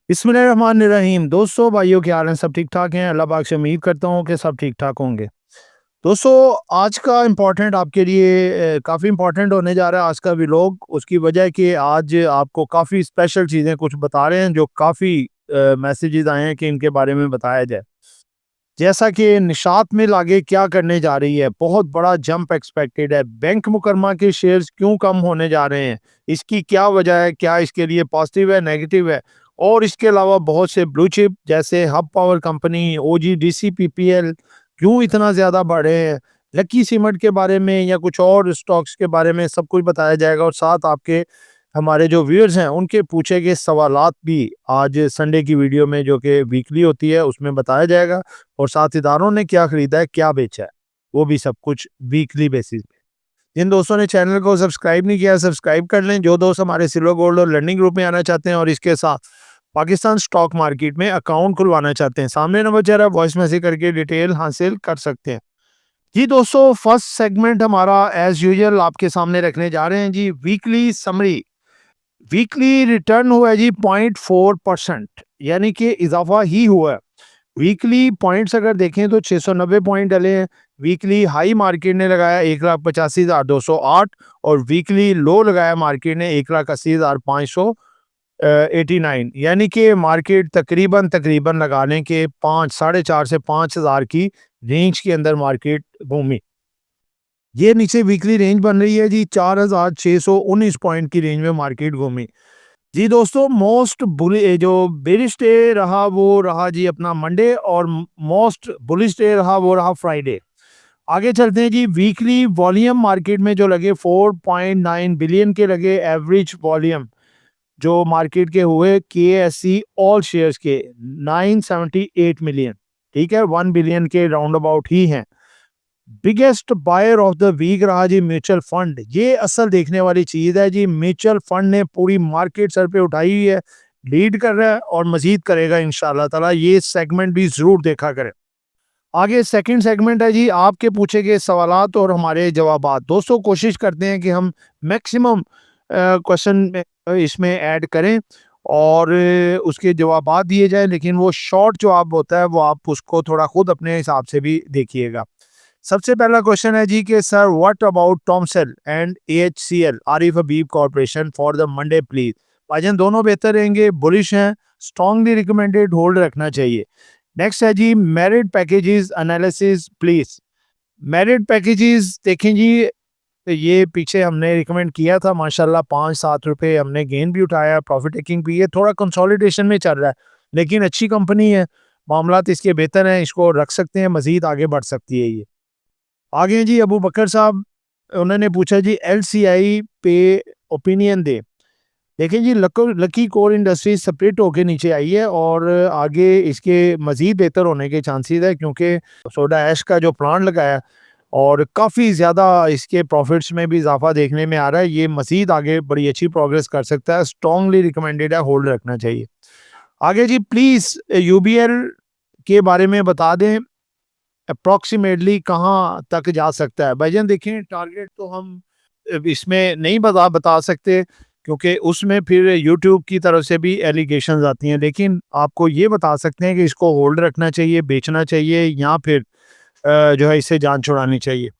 बिस्मिल्लाहिर्रहमानिर्रहीम। दोस्तों, भाइयों, क्या हाल है? सब ठीक ठाक हैं? अल्लाह पाक से उम्मीद करता हूँ कि सब ठीक ठाक होंगे। दोस्तों, आज का इम्पोर्टेंट आपके लिए काफ़ी इम्पोर्टेंट होने जा रहा है आज का व्लॉग। उसकी वजह है कि आज आपको काफ़ी स्पेशल चीज़ें कुछ बता रहे हैं, जो काफ़ी मैसेजेस आए हैं कि इनके बारे में बताया जाए। जैसा कि निशात मिल आगे क्या करने जा रही है, बहुत बड़ा जंप एक्सपेक्टेड है। बैंक मुकरमा के शेयर्स क्यों कम होने जा रहे हैं, इसकी क्या वजह है, क्या इसके लिए पॉजिटिव है, नेगेटिव है। और इसके अलावा बहुत से ब्लू चिप जैसे hub power company, OGDC, PPL क्यों इतना ज़्यादा बढ़ रहे हैं। लकी सीमेंट के बारे में या कुछ और स्टॉक्स के बारे में सब कुछ बताया जाएगा, और साथ आपके हमारे जो व्यूअर्स हैं उनके पूछे गए सवालात भी आज संडे की वीडियो में, जो कि वीकली होती है, उसमें बताया जाएगा। और साथ इदारों ने क्या खरीदा है, क्या बेचा है, वो भी सब कुछ वीकली बेसिस पे। जिन दोस्तों ने चैनल को सब्सक्राइब नहीं किया, सब्सक्राइब कर लें। जो दोस्त हमारे सिल्वर गोल्ड और लर्निंग ग्रुप में आना चाहते हैं और इसके साथ पाकिस्तान स्टॉक मार्केट में अकाउंट खुलवाना चाहते हैं, सामने नंबर चल रहा है, वॉइस मैसेज करके डिटेल हासिल कर सकते हैं। जी दोस्तों, फर्स्ट सेगमेंट हमारा एज यूजुअल आपके सामने रखने जा रहे हैं जी, वीकली समरी। वीकली रिटर्न हुआ है जी 0.4%, यानी कि इजाफा ही हुआ है। वीकली पॉइंट्स अगर देखें तो 690 पॉइंट डले हैं। वीकली हाई मार्केट ने लगाया 1,85,208, और वीकली लो लगाया मार्केट ने 1,80,589, यानी कि मार्केट तकरीबन तकरीबन लगाने के 4,500 से 5,000 की रेंज के अंदर मार्केट घूमी। ये नीचे वीकली रेंज बन रही है जी, 4,619 पॉइंट की रेंज में मार्केट घूमी। जी दोस्तों, मोस्ट बुली जो बेरिश डे रहा वो रहा जी अपना मंडे, और मोस्ट बुलिश डे रहा वो रहा फ्राइडे। आगे चलते हैं जी, वीकली वॉल्यूम मार्केट में जो लगे 4.9 बिलियन के लगे एवरेज वॉल्यूम, जो मार्केट के हुए के एस सी ऑल शेयर्स के 978 मिलियन। ठीक है, 1 बिलियन के राउंड अबाउट ही हैं। Biggest buyer of the week रहा जी म्यूचुअल फंड। ये असल देखने वाली चीज है जी, म्यूचुअल फंड ने पूरी मार्केट सर पे उठाई हुई है, लीड कर रहा है और मजीद करेगा इंशाल्लाह ताला। ये सेगमेंट भी जरूर देखा करें। आगे सेकंड सेगमेंट है जी, आपके पूछे गए सवालात और हमारे जवाबात। दोस्तों, कोशिश करते हैं कि हम मैक्सिमम क्वेश्चन में इसमें ऐड करें और उसके जवाबात दिए जाए, लेकिन वो शॉर्ट जवाब होता है, वो आप उसको थोड़ा खुद अपने हिसाब से भी देखिएगा। सबसे पहला क्वेश्चन है जी कि sir, what about TOMCL and AHCL Arif Habib corporation for the Monday please. भाईजान, दोनों बेहतर रहेंगे, बुलिश हैं, स्ट्रांगली रिकमेंडेड, होल्ड रखना चाहिए। नेक्स्ट है जी, Merit Packages analysis please. Merit Packages देखें जी, तो ये पीछे हमने रिकमेंड किया था, माशाल्लाह 5-7 रुपए हमने गेन भी उठाया, प्रॉफिट टेकिंग भी है, थोड़ा कंसोलिडेशन में चल रहा है, लेकिन अच्छी कंपनी है, मामलात इसके बेहतर हैं, इसको रख सकते हैं, मजीद आगे बढ़ सकती है ये। आगे हैं जी अबू बकर साहब, उन्होंने पूछा जी एलसीआई पे ओपिनियन दे। देखिए जी, लकी कोर इंडस्ट्रीज सेपरेट होके नीचे आई है, और आगे इसके मजीद बेहतर होने के चांसेस है, क्योंकि सोडा ऐश का जो प्लांट लगाया और काफ़ी ज़्यादा इसके प्रॉफिट्स में भी इजाफा देखने में आ रहा है। ये मजीद आगे बड़ी अच्छी प्रोग्रेस कर सकता है, स्ट्रांगली रिकमेंडेड है, होल्ड रखना चाहिए। आगे जी, प्लीज़ यूबीएल के बारे में बता दें, अप्रॉक्सीमेटली कहाँ तक जा सकता है। भाईजान देखें, टारगेट तो हम इसमें नहीं बता बता सकते, क्योंकि उसमें फिर यूट्यूब की तरफ से भी एलिगेशंस आती हैं, लेकिन आपको ये बता सकते हैं कि इसको होल्ड रखना चाहिए, बेचना चाहिए, या फिर जो है इससे जान छुड़ानी चाहिए।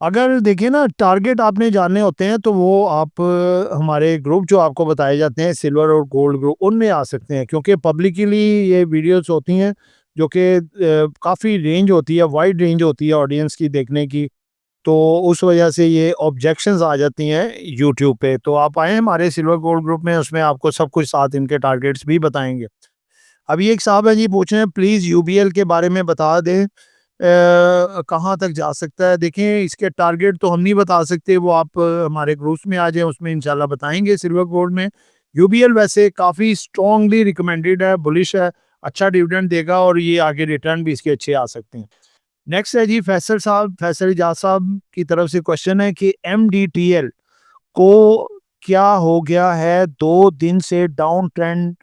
अगर देखिए ना, टारगेट आपने जानने होते हैं तो वो आप हमारे ग्रुप जो आपको बताए जाते हैं, सिल्वर और गोल्ड ग्रुप, उनमें आ सकते हैं, क्योंकि पब्लिकली ये वीडियोस होती हैं, जो कि काफ़ी रेंज होती है, वाइड रेंज होती है ऑडियंस की देखने की। तो उस वजह से ये ऑब्जेक्शंस आ जाती हैं यूट्यूब पे। तो आप आए हमारे सिल्वर गोल्ड ग्रुप में, उसमें आपको सब कुछ साथ इनके टारगेट्स भी बताएंगे। अभी एक साहब है जी, पूछ रहे हैं प्लीज़ यूबीएल के बारे में बता दें, कहाँ तक जा सकता है। देखें, इसके टारगेट तो हम नहीं बता सकते, वो आप हमारे ग्रुप्स में आ जाएं, उसमें इंशाल्लाह बताएंगे सिल्वर गोल्ड में। यूबीएल वैसे काफ़ी स्ट्रांगली रिकमेंडेड है, बुलिश है, अच्छा डिविडेंड देगा, और ये आगे रिटर्न भी इसके अच्छे आ सकते हैं। नेक्स्ट है जी, फैसल साहब, फैसल इजाज साहब की तरफ से क्वेश्चन है कि एमडीटीएल को क्या हो गया है, 2 दिन से डाउन ट्रेंड।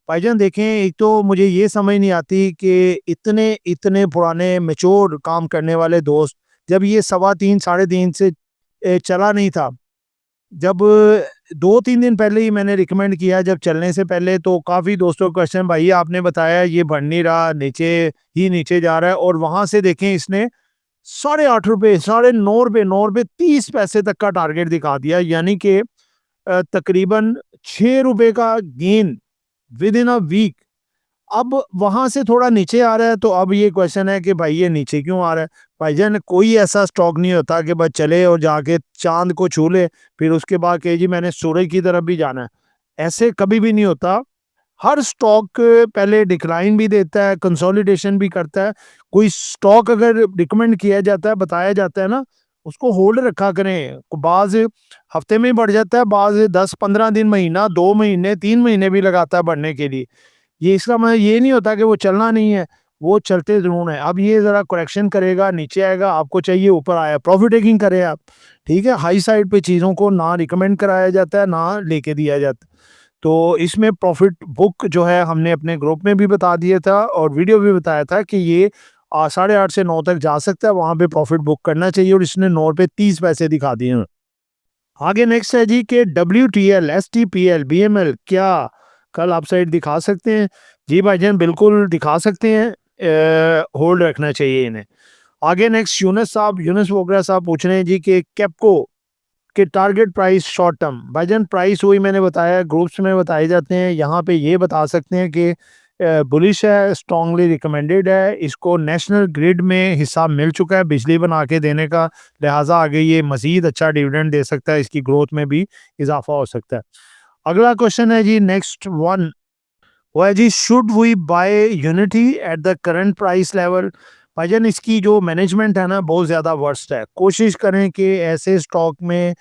भाईजान देखें, एक तो मुझे ये समझ नहीं आती कि इतने इतने पुराने मैच्योर काम करने वाले दोस्त, जब ये 3.25 साढ़े 3 से चला नहीं था, जब 2-3 दिन पहले ही मैंने रिकमेंड किया जब चलने से पहले, तो काफ़ी दोस्तों का क्वेश्चन, भाई आपने बताया ये बढ़ नहीं रहा, नीचे ही नीचे जा रहा है, और वहाँ से देखें इसने ₹8.5 ₹9.5 ₹9 30 पैसे तक का टारगेट दिखा दिया, यानी कि तकरीबन ₹6 का gain within a week. अब वहाँ से थोड़ा नीचे आ रहा है, तो अब ये क्वेश्चन है कि भाई ये नीचे क्यों आ रहा है? भाईजान कोई ऐसा स्टॉक नहीं होता कि बस चले और जाके चाँद को छू ले, फिर उसके बाद कहे जी मैंने सूरज की तरफ भी जाना है। ऐसे कभी भी नहीं होता। हर स्टॉक पहले डिक्लाइन भी देता है, कंसोलिडेशन भी करता है। कोई स्टॉक अगर रिकमेंड किया जाता है, बताया जाता है ना, उसको होल्ड रखा करें। बाज़ हफ्ते में ही बढ़ जाता है, बाज़ 10-15 दिन, महीना, 2 महीने, 3 महीने भी लगाता है बढ़ने के लिए। ये इसका मतलब ये नहीं होता कि वो चलना नहीं है, वो चलते ज़रूर हैं। अब ये ज़रा करेक्शन करेगा, नीचे आएगा, आपको चाहिए ऊपर आया, प्रॉफिट टेकिंग करें आप, ठीक है? हाई साइड पे चीज़ों को ना रिकमेंड कराया जाता है, ना लेके दिया जाता है। तो इसमें प्रॉफिट बुक जो है हमने अपने ग्रुप में भी बता दिया था और वीडियो भी बताया था कि ये 8:30 से 9 तक जा सकता है, वहाँ पे प्रॉफिट बुक करना चाहिए, और इसने 9 पे 30 पैसे दिखा दिए हैं। आगे नेक्स्ट है जी कि WTL, STPL, BML क्या कल अपसाइड दिखा सकते हैं? जी भाईजान बिल्कुल दिखा सकते हैं, होल्ड रखना चाहिए इन्हें। आगे नेक्स्ट यूनुस वोगरा साहब पूछ रहे हैं जी कि कैप्को के टारगेट प्राइस शॉर्ट टर्म। भाईजान प्राइस वही मैंने बताया, ग्रुप्स में बताए जाते हैं, यहाँ पे ये बता सकते हैं कि बुलिश है, स्ट्रांगली रिकमेंडेड है, इसको नेशनल ग्रिड में हिस्सा मिल चुका है बिजली बना के देने का, लिहाजा आगे ये मजीद अच्छा डिविडेंड दे सकता है, इसकी ग्रोथ में भी इजाफा हो सकता है। अगला क्वेश्चन है जी नेक्स्ट वन, वो है जी should we buy Unity at the current price level. भाईजान इसकी जो मैनेजमेंट है ना बहुत ज़्यादा वर्स्ट है, कोशिश करें कि ऐसे स्टॉक में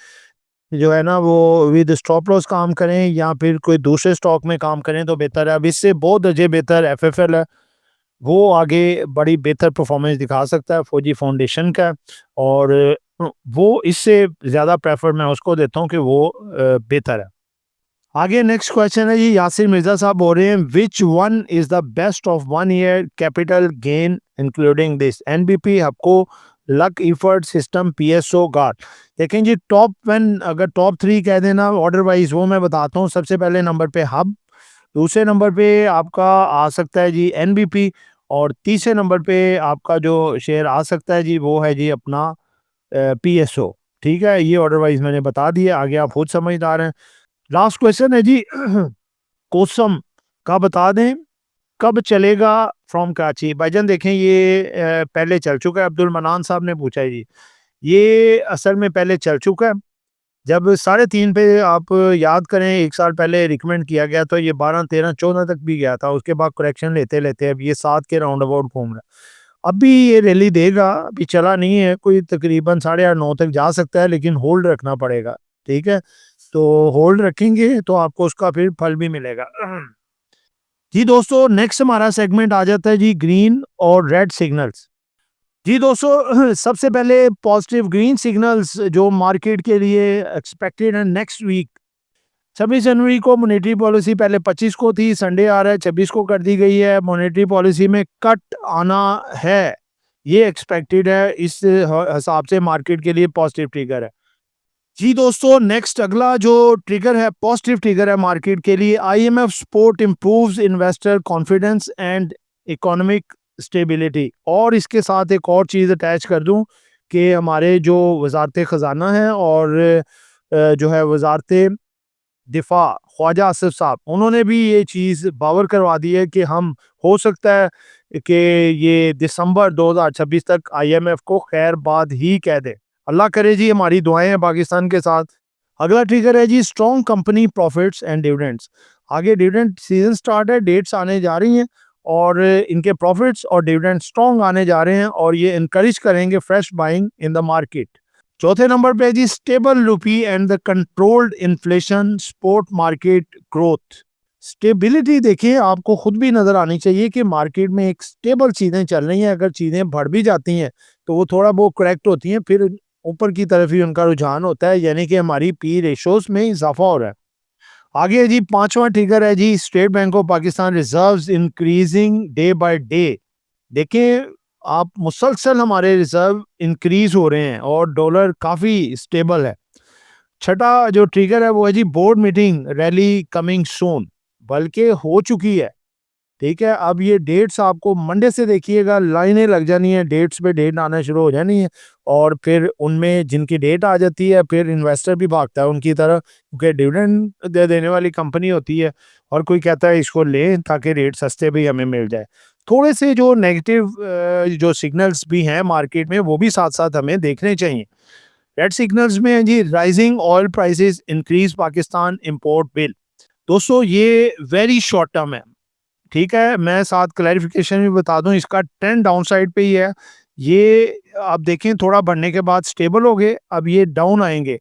जो है ना वो विद स्टॉप लॉस काम करें या फिर कोई दूसरे स्टॉक में काम करें तो बेहतर है। अब इससे बहुत दर्जे बेहतर एफएफएल है, वो आगे बड़ी बेहतर परफॉर्मेंस दिखा सकता है फौजी फाउंडेशन का, और वो इससे ज़्यादा प्रेफर मैं उसको देता हूँ कि वो बेहतर है। आगे नेक्स्ट क्वेश्चन है जी यासिर मिर्जा साहब बोल रहे हैं which one is the best of 1 year capital gain including this NBP, हबको, luck, effort, system, PSO, guard. देखें जी टॉप 1 अगर टॉप 3 कह देना ऑर्डर वाइज वो मैं बताता हूँ। सबसे पहले नंबर पे हब, दूसरे नंबर पे आपका आ सकता है जी एनबीपी, और तीसरे नंबर पे आपका जो शेयर आ सकता है जी वो है जी अपना पीएसओ। ठीक है, ये ऑर्डर वाइज मैंने बता दिया, आगे आप खुद समझदार हैं। लास्ट क्वेश्चन है जी कोसम का बता दें कब चलेगा फ्रॉम कराची। भाईजान देखें ये पहले चल चुका है, अब्दुल मनान साहब ने पूछा है जी, ये असल में पहले चल चुका है। जब 3.5 पे आप याद करें 1 साल पहले रिकमेंड किया गया तो ये 12, 13, 14 तक भी गया था, उसके बाद करेक्शन लेते लेते अब ये 7 के राउंड अबाउट घूम रहा है। अभी ये रैली देगा, अभी चला नहीं है, कोई तकरीबन 8:30-9 तक जा सकता है, लेकिन होल्ड रखना पड़ेगा। ठीक है, तो होल्ड रखेंगे तो आपको उसका फिर फल भी मिलेगा। जी दोस्तों नेक्स्ट हमारा सेगमेंट आ जाता है जी ग्रीन और रेड सिग्नल्स। जी दोस्तों सबसे पहले पॉजिटिव ग्रीन सिग्नल्स जो मार्केट के लिए एक्सपेक्टेड है नेक्स्ट वीक। 26 जनवरी को मॉनेटरी पॉलिसी पहले 25 को थी, संडे आ रहा है 26 को कर दी गई है। मॉनेटरी पॉलिसी में कट आना है, ये एक्सपेक्टेड है, इस हिसाब से मार्केट के लिए पॉजिटिव ट्रिगर है। जी दोस्तों नेक्स्ट अगला जो ट्रिगर है, पॉजिटिव ट्रिगर है मार्केट के लिए, IMF support improves investor confidence and economic stability. और इसके साथ एक और चीज़ अटैच कर दूं कि हमारे जो वजारत ख़जाना है और जो है वजारत दिफा ख्वाजा आसिफ साहब, उन्होंने भी ये चीज़ बावर करवा दी है कि हम हो सकता है कि ये दिसंबर 2026 तक आईएमएफ को खैर बाद ही कह दे। अल्लाह करे जी, हमारी दुआएं हैं पाकिस्तान के साथ। अगला ट्रिगर है जी strong company profits and dividends. आगे डिविडेंड सीजन स्टार्ट है, डेट्स आने जा रही हैं और इनके प्रॉफिट्स और डिविडेंड स्ट्रॉन्ग आने जा रहे हैं और ये इनकरेज करेंगे fresh buying in the market. चौथे नंबर पे जी stable rupee and the controlled inflation support market growth. Stability देखिए आपको खुद भी नजर आनी चाहिए कि मार्केट में एक स्टेबल चीजें चल रही हैं। अगर चीजें बढ़ भी जाती हैं तो वो थोड़ा बहुत करेक्ट होती हैं, फिर ऊपर की तरफ ही उनका रुझान होता है, यानी कि हमारी पी रेशोस में इजाफा हो रहा है। आगे जी पांचवा ट्रिगर है जी State Bank of Pakistan reserves increasing day by day. देखिए आप मुसलसल हमारे रिजर्व इंक्रीज हो रहे हैं और डॉलर काफ़ी स्टेबल है। छठा जो ट्रिगर है वो है जी board meeting rally coming soon, बल्कि हो चुकी है। ठीक है, अब ये डेट्स आपको मंडे से देखिएगा लाइनें लग जानी है, डेट्स पे डेट आना शुरू हो जानी है और फिर उनमें जिनकी डेट आ जाती है फिर इन्वेस्टर भी भागता है उनकी तरफ, क्योंकि डिविडेंड दे देने वाली कंपनी होती है और कोई कहता है इसको लें ताकि रेट सस्ते भी हमें मिल जाए। थोड़े से जो नेगेटिव जो सिग्नल्स भी हैं मार्केट में वो भी साथ साथ हमें देखने चाहिए। रेड सिग्नल्स में है जी rising oil prices increase Pakistan import bill. दोस्तों ये वेरी शॉर्ट टर्म है, ठीक है, मैं साथ क्लैरिफिकेशन भी बता दूं, इसका ट्रेंड डाउन साइड पे ही है। ये आप देखें थोड़ा बढ़ने के बाद स्टेबल हो गए, अब ये डाउन आएंगे।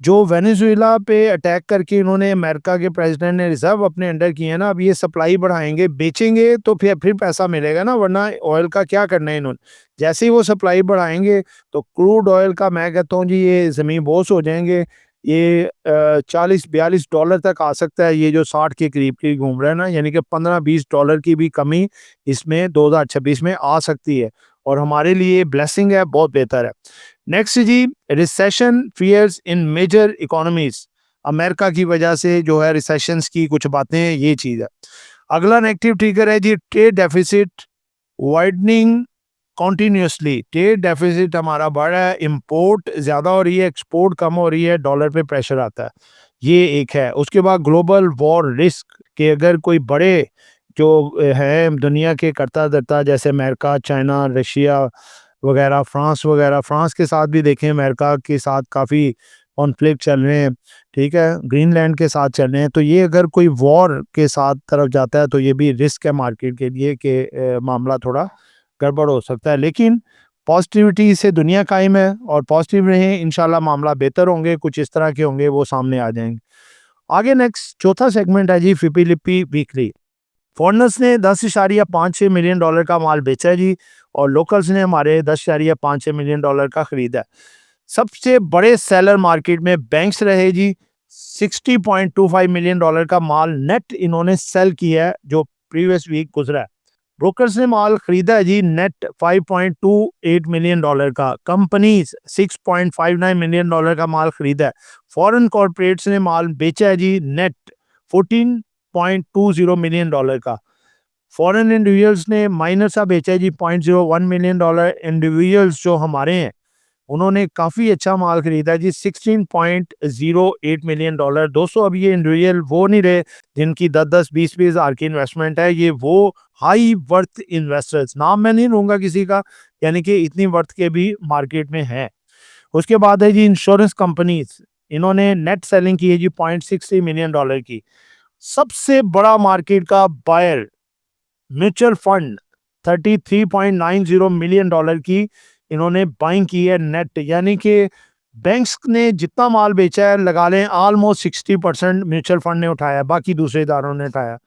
जो वेनेजुएला पे अटैक करके इन्होंने अमेरिका के प्रेसिडेंट ने रिजर्व अपने अंडर किए हैं ना, अब ये सप्लाई बढ़ाएंगे, बेचेंगे तो फिर पैसा मिलेगा ना, वरना ऑयल का क्या करना है इन्होंने। जैसे ही वो सप्लाई बढ़ाएंगे तो क्रूड ऑयल का मैं कहता हूँ जी ये ज़मीन बोस हो जाएंगे। ये 40-42 डॉलर तक आ सकता है, ये जो 60 के करीब की घूम रहा है ना, यानी कि 15-20 डॉलर की भी कमी इसमें 2026 में आ सकती है और हमारे लिए ब्लेसिंग है, बहुत बेहतर है। नेक्स्ट जी recession fears in major economies, America की वजह से जो है रिसेशंस की कुछ बातें, ये चीज़ है। अगला नेगेटिव ट्रिगर है जी trade deficit widening continuously, trade deficit हमारा बढ़ रहा है, इंपोर्ट ज़्यादा हो रही है, एक्सपोर्ट कम हो रही है, डॉलर पे प्रेशर आता है, ये एक है। उसके बाद ग्लोबल वॉर रिस्क के अगर कोई बड़े जो है दुनिया के करता धरता जैसे अमेरिका, चाइना, रशिया वगैरह, फ्रांस के साथ भी देखें अमेरिका के साथ काफ़ी कॉन्फ्लिक्ट चल रहे हैं, ठीक है, ग्रीनलैंड के साथ चल रहे हैं, तो ये अगर कोई वॉर के साथ तरफ जाता है तो ये भी रिस्क है मार्केट के लिए कि मामला थोड़ा गड़बड़ हो सकता है। लेकिन पॉजिटिविटी से दुनिया कायम है और पॉजिटिव रहें, इंशाल्लाह मामला बेहतर होंगे, कुछ इस तरह के होंगे वो सामने आ जाएंगे। आगे नेक्स्ट चौथा सेगमेंट है जी फिपी लिपी वीकली। फॉरेनर्स ने 10.56 मिलियन डॉलर का माल बेचा है जी और लोकल्स ने हमारे 10.56 मिलियन डॉलर का खरीदा है। सबसे बड़े सेलर मार्केट में बैंक्स रहे जी, 60.25 मिलियन डॉलर का माल नेट इन्होंने सेल किया है जो प्रीवियस वीक गुजरा है। ब्रोकर्स ने माल खरीदा है जी नेट 5.28 मिलियन डॉलर का, कंपनीज 6.59 मिलियन डॉलर का माल खरीदा है। फॉरेन कॉर्पोरेट्स ने माल बेचा है जी नेट 14.20 मिलियन डॉलर का। फॉरेन इंडिविजुअल्स ने माइनर सा बेचा है जी 0.01 मिलियन डॉलर। इंडिविजुअल्स जो हमारे हैं उन्होंने काफ़ी अच्छा माल खरीदा जी 16.08 मिलियन डॉलर। दोस्तों अब ये इंडिविजुअल वो नहीं रहे जिनकी 10-10 20-20 हज़ार की इन्वेस्टमेंट है, ये वो हाई वर्थ इन्वेस्टर्स, नाम मैं नहीं लूँगा किसी का, यानी कि इतनी वर्थ के भी मार्केट में हैं। उसके बाद है जी इंश्योरेंस कंपनीज, इन्होंने नेट सेलिंग की है जी 0.63 मिलियन डॉलर की। सबसे बड़ा मार्केट का buyer mutual fund 33.90 million dollar की इन्होंने बाइंग की है नेट, यानी कि बैंक्स ने जितना माल बेचा है लगा लें ऑलमोस्ट 60% म्यूचुअल फंड ने उठाया, बाकी दूसरे इदारों ने उठाया।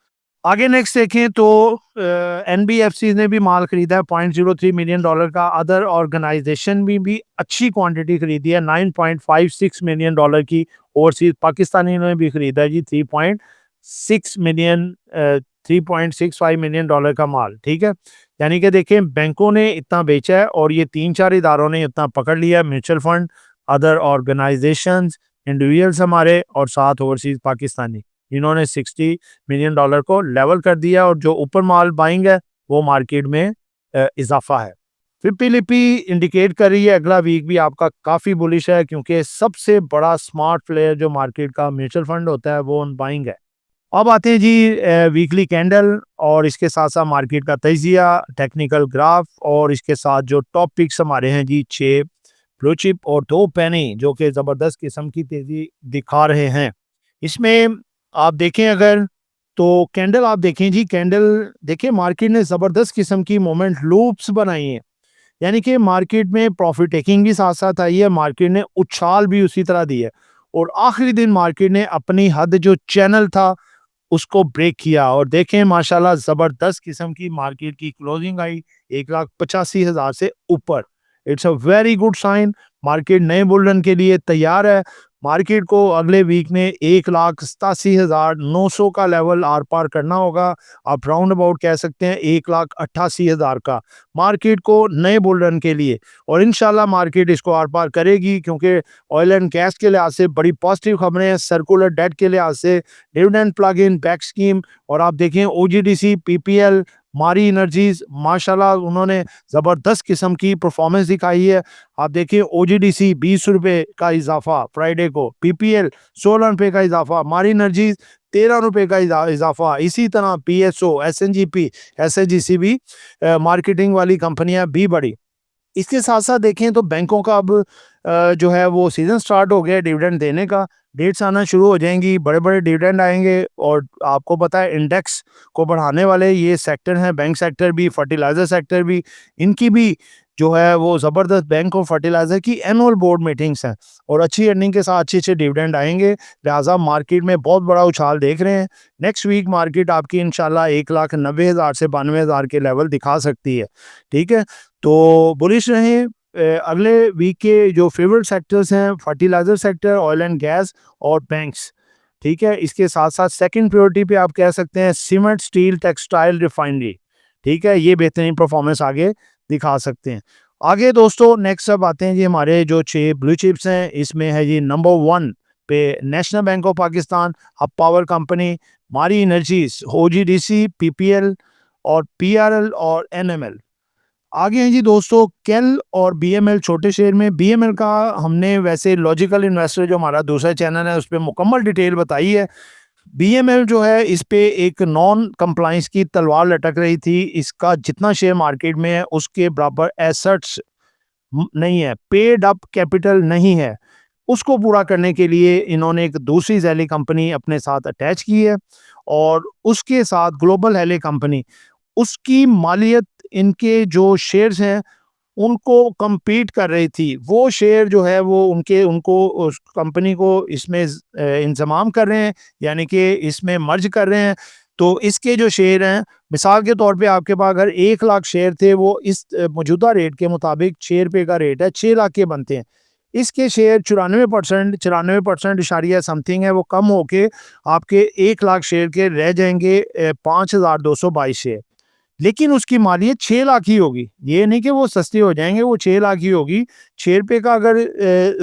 आगे नेक्स्ट देखें तो एनबीएफसी ने भी माल खरीदा है 0.03 मिलियन डॉलर का। अदर ऑर्गेनाइजेशन भी अच्छी क्वांटिटी खरीदी है 9.56 मिलियन डॉलर की। ओवरसीज पाकिस्तानी ने भी खरीदा है जी 3.65 मिलियन डॉलर का माल, ठीक है। यानी कि देखें बैंकों ने इतना बेचा है और ये 3-4 इदारों ने इतना पकड़ लिया है, mutual fund, other organisations, individuals हमारे और साथ ओवरसीज पाकिस्तानी, इन्होंने 60 मिलियन डॉलर को लेवल कर दिया और जो ऊपर माल बाइंग है वो मार्केट में इजाफा है। फिर लिपि इंडिकेट कर रही है अगला वीक भी आपका काफ़ी बुलिश है, क्योंकि सबसे बड़ा स्मार्ट प्लेयर जो मार्केट का म्यूचुअल फंड होता है वो ऑन बाइंग है। अब आते हैं जी वीकली कैंडल और इसके साथ साथ मार्केट का तजिया, टेक्निकल ग्राफ और इसके साथ जो टॉपिक्स हमारे हैं जी 6 ब्लू चिप और 2 पेनी जो कि ज़बरदस्त किस्म की तेज़ी दिखा रहे हैं। इसमें आप देखें अगर तो कैंडल आप देखें जी, कैंडल देखिए मार्केट ने ज़बरदस्त किस्म की मोमेंट लूप्स बनाई हैं, यानी कि मार्केट में प्रॉफिट टेकिंग भी साथ साथ आई है, मार्केट ने उछाल भी उसी तरह दी है और आखिरी दिन मार्केट ने अपनी हद जो चैनल था उसको ब्रेक किया और देखें माशाल्लाह ज़बरदस्त किस्म की मार्केट की क्लोजिंग आई 1,85,000 से ऊपर। It's a very good sign, market नए बुल रन के लिए तैयार है। मार्केट को अगले वीक में 1,87,900 का लेवल आर पार करना होगा। आप राउंड अबाउट कह सकते हैं 1,88,000 का मार्केट को नए बुल रन के लिए, और इंशाल्लाह मार्केट इसको आर पार करेगी, क्योंकि ऑयल एंड गैस के लिहाज से बड़ी पॉजिटिव खबरें हैं, सर्कुलर डेट के लिहाज से, dividend plug in back scheme, और आप देखें ओजीडीसी, पीपीएल, मारी एनर्जीज माशाल्लाह उन्होंने ज़बरदस्त किस्म की परफॉर्मेंस दिखाई है। आप देखिए ओजीडीसी 20 रुपये का इजाफा फ्राइडे को, पीपीएल 16 रुपये का इजाफा, मारी एनर्जीज 13 रुपये का इजाफा। इसी तरह पीएसओ, एसएनजीपी, एसएचजीसी भी मार्केटिंग वाली कंपनियां भी बढ़ी। इसके साथ-साथ देखें तो बैंकों का अब जो है वो सीज़न स्टार्ट हो गया है डिविडेंड देने का, डेट्स आना शुरू हो जाएँगी, बड़े-बड़े डिविडेंड आएँगे, और आपको पता है इंडेक्स को बढ़ाने वाले ये सेक्टर हैं, बैंक सेक्टर भी, फर्टिलाइज़र सेक्टर भी, इनकी भी जो है वो ज़बरदस्त बैंक और फर्टिलाइज़र की एनुअल बोर्ड मीटिंग्स हैं, और अच्छी अर्निंग के साथ अच्छे-अच्छे डिविडेंड आएँगे, लिहाज़ा मार्केट में बहुत बड़ा उछाल देख रहे हैं। नेक्स्ट वीक मार्केट आपकी इंशाल्लाह 1,90,000 से 92,000 के लेवल दिखा सकती है, ठीक है? तो बुलिश रहें। अगले वीक के जो फेवरेट सेक्टर्स हैं fertiliser sector, oil and gas और बैंक्स, ठीक है? इसके साथ-साथ सेकंड प्रायोरिटी पे आप कह सकते हैं सीमेंट, स्टील, टेक्सटाइल, रिफाइनरी, ठीक है? ये बेहतरीन परफॉर्मेंस आगे दिखा सकते हैं। आगे दोस्तों नेक्स्ट अब आते हैं जी हमारे जो 6 ब्लू चिप्स हैं, इसमें है जी नंबर 1 पे national bank of Pakistan, hub power company, मारी एनर्जीज, ओजीडीसी, पीपीएल और पीआरएल और एनएमएल। आगे हैं जी दोस्तों केल और बीएमएल छोटे शेयर में। बीएमएल का हमने वैसे लॉजिकल इन्वेस्टर जो हमारा दूसरा चैनल है उस पर मुकम्मल डिटेल बताई है। बीएमएल जो है इस पे एक नॉन कंप्लाइंस की तलवार लटक रही थी। इसका जितना शेयर मार्केट में है उसके बराबर एसेट्स नहीं है, पेड अप कैपिटल नहीं है। उसको पूरा करने के लिए इन्होंने एक दूसरी जैली कंपनी अपने साथ अटैच की है, और उसके साथ ग्लोबल हेले कंपनी, उसकी मालियत इनके जो शेयर्स हैं उनको compete कर रही थी। वो शेयर जो है वो उनको उस कंपनी को इसमें इंज़माम कर रहे हैं, यानी कि इसमें मर्ज कर रहे हैं। तो इसके जो शेयर हैं, मिसाल के तौर पे आपके पास अगर 1 लाख शेयर थे, वो इस मौजूदा रेट के मुताबिक 6 रुपये का रेट है, 6 लाख के बनते हैं। इसके शेयर 94% इशारिया समथिंग है, वो कम होके आपके 1 लाख शेयर के रह जाएँगे 5,222 शेयर। लेकिन उसकी मालियत 6 लाख ही होगी। ये नहीं कि वो सस्ते हो जाएँगे, वो 6 लाख ही होगी। 6 रुपए का अगर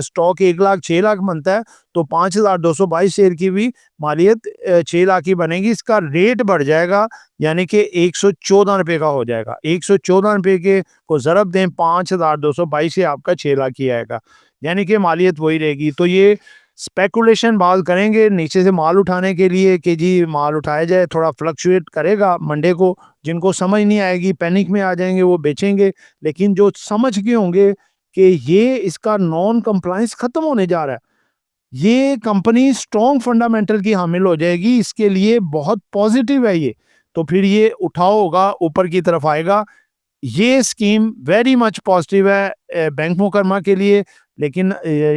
स्टॉक 1 लाख 6 लाख बनता है, तो 5,222 शेयर की भी मालियत 6 लाख ही बनेगी। इसका रेट बढ़ जाएगा, यानी कि 114 रुपए का हो जाएगा। 114 रुपए के को ज़रब दें 5,222 से आपका 6 लाख ही आएगा, यानी कि मालियत वही रहेगी। तो ये स्पेकुलेशन बात करेंगे नीचे से माल उठाने के लिए कि जी माल उठाया जाए, थोड़ा फ्लक्चुएट करेगा मंडे को। जिनको समझ नहीं आएगी, पैनिक में आ जाएंगे, वो बेचेंगे। लेकिन जो समझ के होंगे कि ये इसका नॉन कंप्लायंस खत्म होने जा रहा है, ये कंपनी स्ट्रॉन्ग फंडामेंटल की हामिल हो जाएगी, इसके लिए बहुत पॉजिटिव है ये, तो फिर ये उठाव होगा, ऊपर की तरफ आएगा। ये स्कीम वेरी मच पॉजिटिव है बैंक मुकरमा के लिए। लेकिन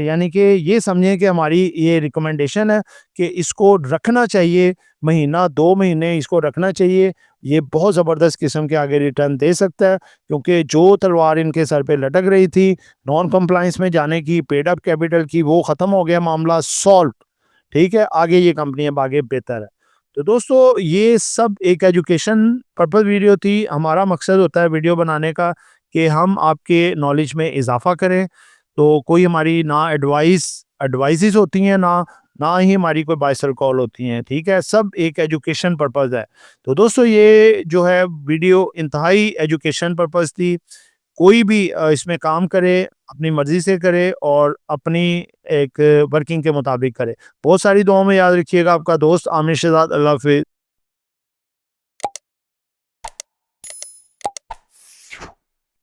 यानी कि ये समझें कि हमारी ये रिकमेंडेशन है कि इसको रखना चाहिए, महीना 2 महीने इसको रखना चाहिए। ये बहुत ज़बरदस्त किस्म के आगे रिटर्न दे सकता है, क्योंकि जो तलवार इनके सर पे लटक रही थी नॉन कंप्लायंस में जाने की, पेड अप कैपिटल की, वो ख़त्म हो गया मामला सॉल्व। ठीक है, आगे ये कंपनी अब आगे बेहतर है। तो दोस्तों ये सब एक एजुकेशन पर्पस वीडियो थी। हमारा मकसद होता है वीडियो बनाने का कि हम आपके नॉलेज में इजाफा करें। तो कोई हमारी ना एडवाइसेस होती हैं, ना ही हमारी कोई बाइसल कॉल होती हैं, ठीक है? सब एक एजुकेशन पर्पस है। तो दोस्तों ये जो है वीडियो इंतहाई एजुकेशन पर्पस थी। कोई भी इसमें काम करे अपनी मर्जी से करे और अपनी एक वर्किंग के मुताबिक करे। बहुत सारी दुआओं में याद रखिएगा। आपका दोस्त आमिर शहजाद। अल्लाह हाफ़िज़।